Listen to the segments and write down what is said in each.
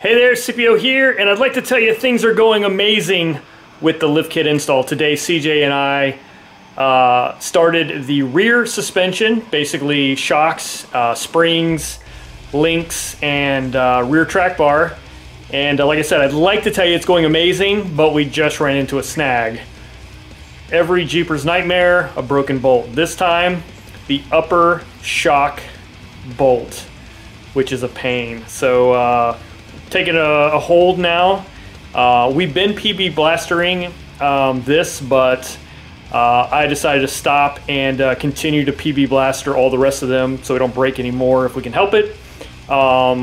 Hey there, Scipio here, and I'd like to tell you things are going amazing with the lift kit install. Today, CJ and I started the rear suspension, basically shocks, springs, links, and rear track bar. And like I said, I'd like to tell you it's going amazing, but we just ran into a snag. Every Jeepers nightmare, a broken bolt. This time, the upper shock bolt, which is a pain. So taking a hold now. We've been PB blastering this, but I decided to stop and continue to PB blaster all the rest of them so we don't break anymore if we can help it. I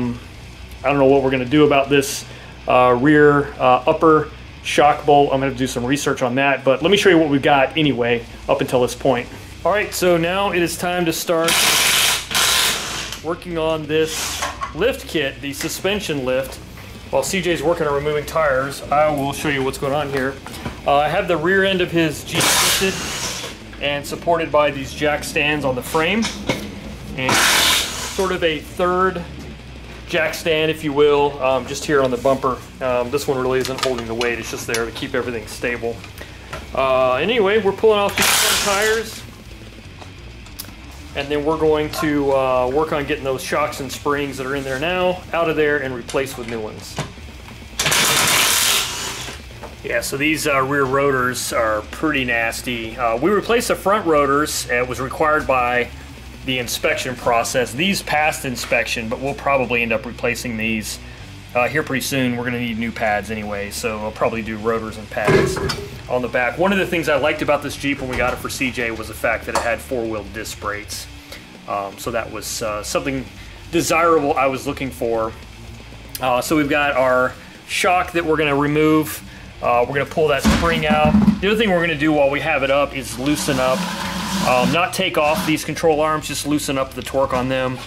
don't know what we're gonna do about this rear upper shock bolt. I'm gonna do some research on that, but let me show you what we've got anyway up until this point. All right, so now it is time to start working on this lift kit, the suspension lift. While CJ's working on removing tires, I will show you what's going on here. I have the rear end of his Jeep lifted and supported by these jack stands on the frame, and sort of a third jack stand, if you will, just here on the bumper. This one really isn't holding the weight, it's just there to keep everything stable. Anyway, we're pulling off these front tires, and then we're going to work on getting those shocks and springs that are in there now out of there and replaced with new ones. Yeah, so these rear rotors are pretty nasty. We replaced the front rotors. It was required by the inspection process. These passed inspection, but we'll probably end up replacing these here pretty soon. We're gonna need new pads anyway, so I'll probably do rotors and pads on the back. One of the things I liked about this Jeep when we got it for CJ was the fact that it had four-wheel disc brakes. So that was something desirable I was looking for. So we've got our shock that we're gonna remove. We're gonna pull that spring out. The other thing we're gonna do while we have it up is loosen up, not take off these control arms, just loosen up the torque on them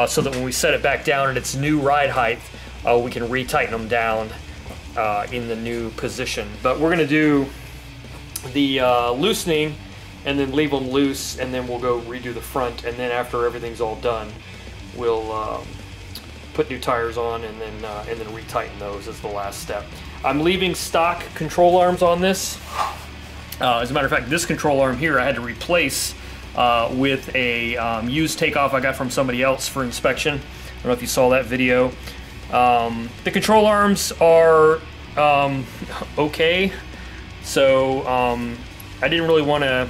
so that when we set it back down at its new ride height, we can retighten them down in the new position. But we're gonna do the loosening and then leave them loose, and then we'll go redo the front, and then after everything's all done, we'll put new tires on and then retighten those as the last step. I'm leaving stock control arms on this. As a matter of fact, this control arm here I had to replace with a used takeoff I got from somebody else for inspection. I don't know if you saw that video. The control arms are okay, so I didn't really want to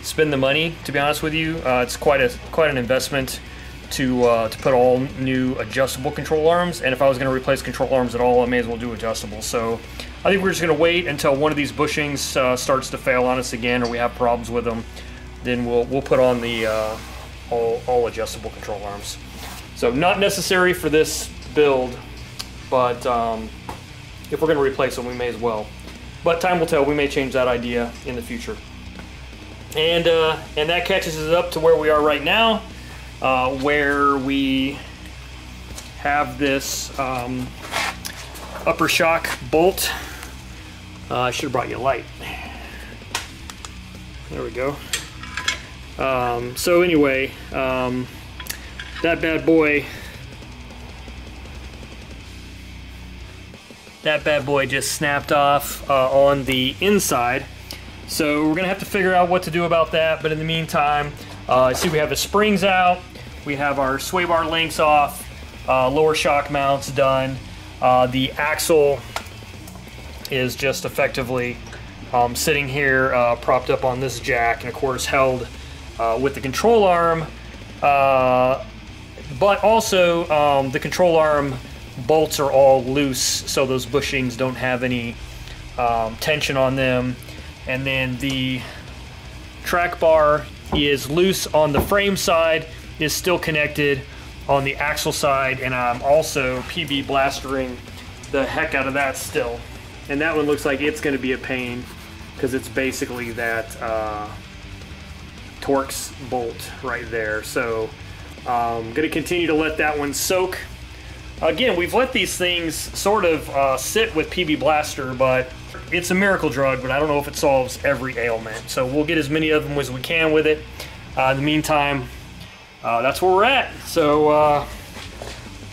spend the money, to be honest with you. It's quite an investment to put all new adjustable control arms, and if I was going to replace control arms at all, I may as well do adjustable. So I think we're just going to wait until one of these bushings starts to fail on us again, or we have problems with them. Then we'll put on the all adjustable control arms. So not necessary for this build, but if we're going to replace them, we may as well. But time will tell. We may change that idea in the future. And that catches us up to where we are right now, where we have this upper shock bolt. I should have brought you a light. There we go. So anyway, that bad boy just snapped off on the inside. So we're gonna have to figure out what to do about that, but in the meantime, see, we have the springs out, we have our Swaybar links off, lower shock mounts done. The axle is just effectively sitting here propped up on this jack, and of course held with the control arm, but also the control arm bolts are all loose, so those bushings don't have any tension on them. And then the track bar is loose on the frame side, is still connected on the axle side, and I'm also PB blastering the heck out of that still. And that one looks like it's going to be a pain because it's basically that Torx bolt right there. So I'm going to continue to let that one soak. Again, we've let these things sort of sit with PB Blaster, but it's a miracle drug, but I don't know if it solves every ailment. So we'll get as many of them as we can with it. In the meantime, that's where we're at. So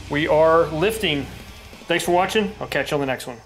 we are lifting Thanks for watching. I'll catch you on the next one.